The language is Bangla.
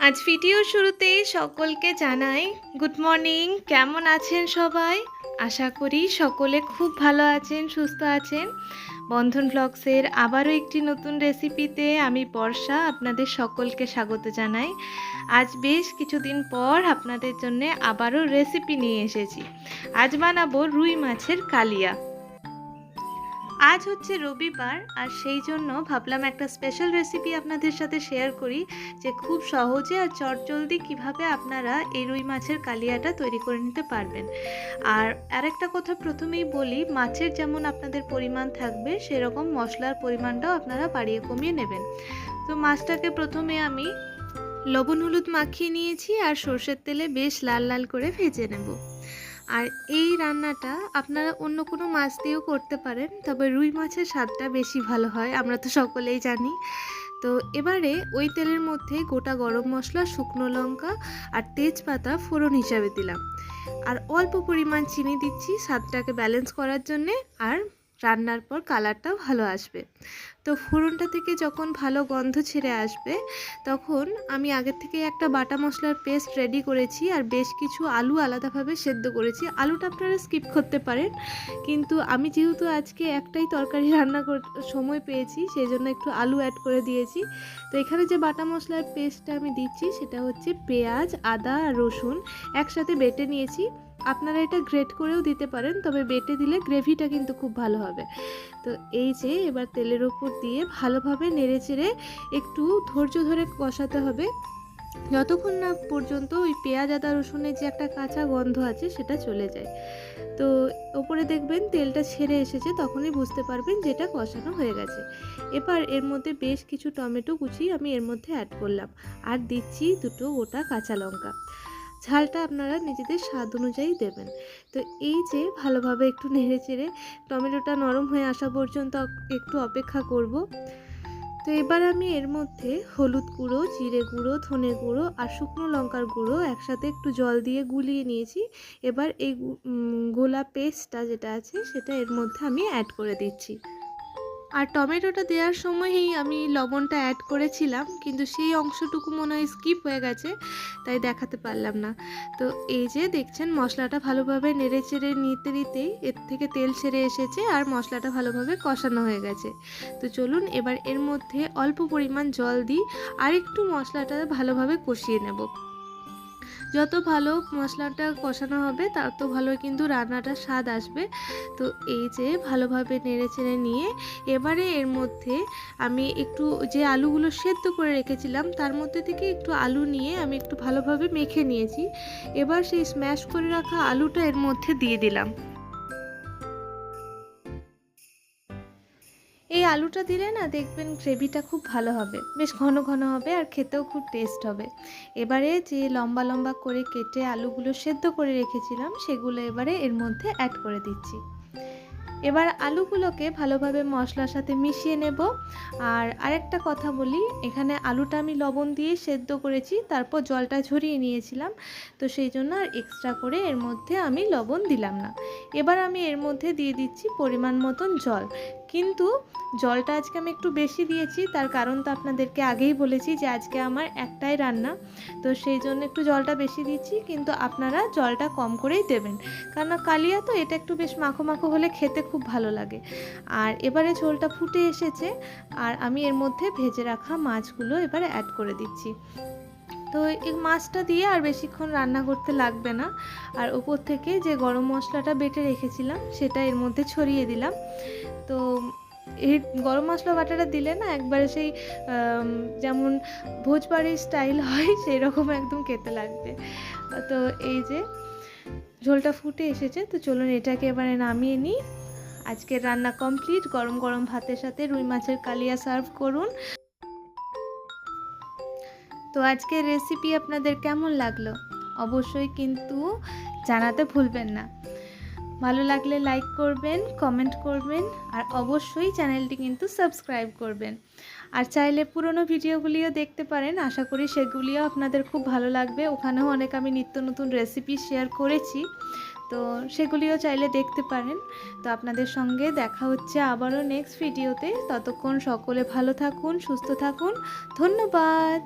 আজ ভিডিওর শুরুতেই সকলকে জানাই গুড মর্নিং। কেমন আছেন সবাই? আশা করি সকলে খুব ভালো আছেন, সুস্থ আছেন। বন্ধন ব্লগসের আবারও একটি নতুন রেসিপিতে আমি বর্ষা আপনাদের সকলকে স্বাগত জানাই। আজ বেশ কিছুদিন পর আপনাদের জন্য আবারও রেসিপি নিয়ে এসেছি। আজ বানাবো রুই মাছের কালিয়া। আজ হচ্ছে রবিবার, আর সেই জন্য ভাবলাম একটা স্পেশাল রেসিপি আপনাদের সাথে শেয়ার করি যে খুব সহজে আর চটজলদি কিভাবে আপনারা এই রুই মাছের কালিয়াটা তৈরি করে নিতে পারবেন। আর আরেকটা কথা প্রথমেই বলি, মাছের যেমন আপনাদের পরিমাণ থাকবে সেরকম মশলার পরিমাণটাও আপনারা বাড়িয়ে কমিয়ে নেবেন। তো মাছটাকে প্রথমে আমি লবণ হলুদ মাখিয়ে নিয়েছি আর সর্ষের তেলে বেশ লাল লাল করে ভেজে নেব। আর এই রান্নাটা আপনারা অন্য কোনো মাছ দিয়েও করতে পারেন, তবে রুই মাছের স্বাদটা বেশি ভালো হয়, আমরা তো সকলেই জানি। তো এবারে ওই তেলের মধ্যে গোটা গরম মশলা, শুকনো লঙ্কা আর তেজপাতা ফোড়ন হিসাবে দিলাম, আর অল্প পরিমাণ চিনি দিচ্ছি স্বাদটাকে ব্যালেন্স করার জন্যে, আর রান্নার পর কালারটাও ভালো আসবে। তো ফোড়নটা থেকে যখন ভালো গন্ধ ছেড়ে আসবে তখন আমি আগের থেকে একটা বাটা মশলার পেস্ট রেডি করেছি, আর বেশ কিছু আলু আলাদাভাবে সেদ্ধ করেছি। আলুটা আপনারা স্কিপ করতে পারেন, কিন্তু আমি যেহেতু আজকে একটাই তরকারি রান্না সময় পেয়েছি সেই জন্য একটু আলু অ্যাড করে দিয়েছি। তো এখানে যে বাটা মশলার পেস্টটা আমি দিচ্ছি সেটা হচ্ছে পেঁয়াজ, আদা আর রসুন একসাথে বেটে নিয়েছি। আপনারা এটা গ্রেট করেও দিতে পারেন, তবে বেটে দিলে গ্রেভিটা কিন্তু খুব ভালো হবে। তো এই যে এবার তেলের ওপর দিয়ে ভালোভাবে নেড়েচেড়ে একটু ধৈর্য ধরে কষাতে হবে, যতক্ষণ না পর্যন্ত ওই পেঁয়াজ আদা রসুনের যে একটা কাঁচা গন্ধ আছে সেটা চলে যায়। তো ওপরে দেখবেন তেলটা ছেড়ে এসেছে, তখনই বুঝতে পারবেন যেটা কষানো হয়ে গেছে। এবার এর মধ্যে বেশ কিছু টমেটো কুচি আমি এর মধ্যে অ্যাড করলাম, আর দিচ্ছি দুটো গোটা কাঁচা লঙ্কা। ঝালটা আপনারা নিজেদের স্বাদ অনুযায়ী দেবেন। তো এই যে ভালোভাবে একটু নেড়েচেড়ে টমেটোটা নরম হয়ে আসা পর্যন্ত একটু অপেক্ষা করব। তো এবার আমি এর মধ্যে হলুদ গুঁড়ো, জিরে গুঁড়ো, ধনে গুঁড়ো আর শুকনো লঙ্কার গুঁড়ো একসাথে একটু জল দিয়ে গুলিয়ে নিয়েছি। এবার এই গোলা পেস্টটা যেটা আছে সেটা এর মধ্যে আমি অ্যাড করে দিচ্ছি। আর টমেটোটা দেওয়ার সময়ই আমি লবণটা অ্যাড করেছিলাম, কিন্তু সেই অংশটুকু মনে হয় স্কিপ হয়ে গেছে, তাই দেখাতে পারলাম না। তো এই যে দেখছেন মশলাটা ভালোভাবে নেড়ে চেড়ে নিতে নিতেই এর থেকে তেল ছেড়ে এসেছে আর মশলাটা ভালোভাবে কষানো হয়ে গেছে। তো চলুন এবার এর মধ্যে অল্প পরিমাণ জল দিই আর একটু মশলাটা ভালোভাবে কষিয়ে নেব। যত ভালো মশলাটা কষানো হবে তত ভালো কিন্তু রান্নাটার স্বাদ আসবে। তো এই যে ভালোভাবে নেড়েচেড়ে নিয়ে এবারে এর মধ্যে আমি একটু যে আলুগুলো সেদ্ধ করে রেখেছিলাম তার মধ্যে থেকে একটু আলু নিয়ে আমি একটু ভালোভাবে মেখে নিয়েছি। এবার সেই স্ম্যাশ করে রাখা আলুটা এর মধ্যে দিয়ে দিলাম। এই আলুটা দিলে না দেখবেন গ্রেভিটা খুব ভালো হবে, বেশ ঘন ঘন হবে আর খেতেও খুব টেস্ট হবে। এবারে যে লম্বা লম্বা করে কেটে আলুগুলো সেদ্ধ করে রেখেছিলাম সেগুলো এবারে এর মধ্যে অ্যাড করে দিচ্ছি। এবার আলুগুলোকে ভালোভাবে মশলার সাথে মিশিয়ে নেব। আর আরেকটা কথা বলি, এখানে আলুটা আমি লবণ দিয়ে সেদ্ধ করেছি, তারপর জলটা ঝরিয়ে নিয়েছিলাম, তো সেই জন্য আর এক্সট্রা করে এর মধ্যে আমি লবণ দিলাম না। এবার আমি এর মধ্যে দিয়ে দিচ্ছি পরিমাণ মতন জল, কিন্তু জলটা আজকে আমি একটু বেশি দিয়েছি, তার কারণ তো আপনাদেরকে আগেই বলেছি যে আজকে আমার একটাই রান্না, তো সেই জন্য একটু জলটা বেশি দিচ্ছি, কিন্তু আপনারা জলটা কম করেই দেবেন, কারণ কালিয়া তো এটা একটু বেশ মাখো মাখো হলে খেতে খুব ভালো লাগে। আর এবারে ঝোলটা ফুটে এসেছে, আর আমি এর মধ্যে ভেজে রাখা মাছগুলো এবারে অ্যাড করে দিচ্ছি। তো এই মাছটা দিয়ে আর বেশিক্ষণ রান্না করতে লাগবে না, আর উপর থেকে যে গরম মশলাটা বেটে রেখেছিলাম সেটা এর মধ্যে ছড়িয়ে দিলাম। তো এই গরম মশলা বাটাটা দিলে না একবারে সেই যেমন ভোজবাড়ির স্টাইল হয় সেই রকম একদম খেতে লাগবে। তো এই যে ঝোলটা ফুটে এসেছে, তো চলুন এটাকে এবারে নামিয়ে নিই। আজকের রান্না কমপ্লিট। গরম গরম ভাতের সাথে রুই মাছের কালিয়া সার্ভ করুন। তো আজকের রেসিপি আপনাদের কেমন লাগলো অবশ্যই কিন্তু জানাতে ভুলবেন না। ভালো লাগলে লাইক করবেন, কমেন্ট করবেন, আর অবশ্যই চ্যানেলটি কিন্তু সাবস্ক্রাইব করবেন। আর চাইলে পুরনো ভিডিওগুলিও দেখতে পারেন, আশা করি সেগুলিও আপনাদের খুব ভালো লাগবে। ওখানেও অনেক আমি নিত্য নতুন রেসিপি শেয়ার করেছি, তো সেগুলিও চাইলে দেখতে পারেন। তো আপনাদের সঙ্গে দেখা হচ্ছে আবারও নেক্সট ভিডিওতে। ততক্ষণ সকলে ভালো থাকুন, সুস্থ থাকুন। ধন্যবাদ।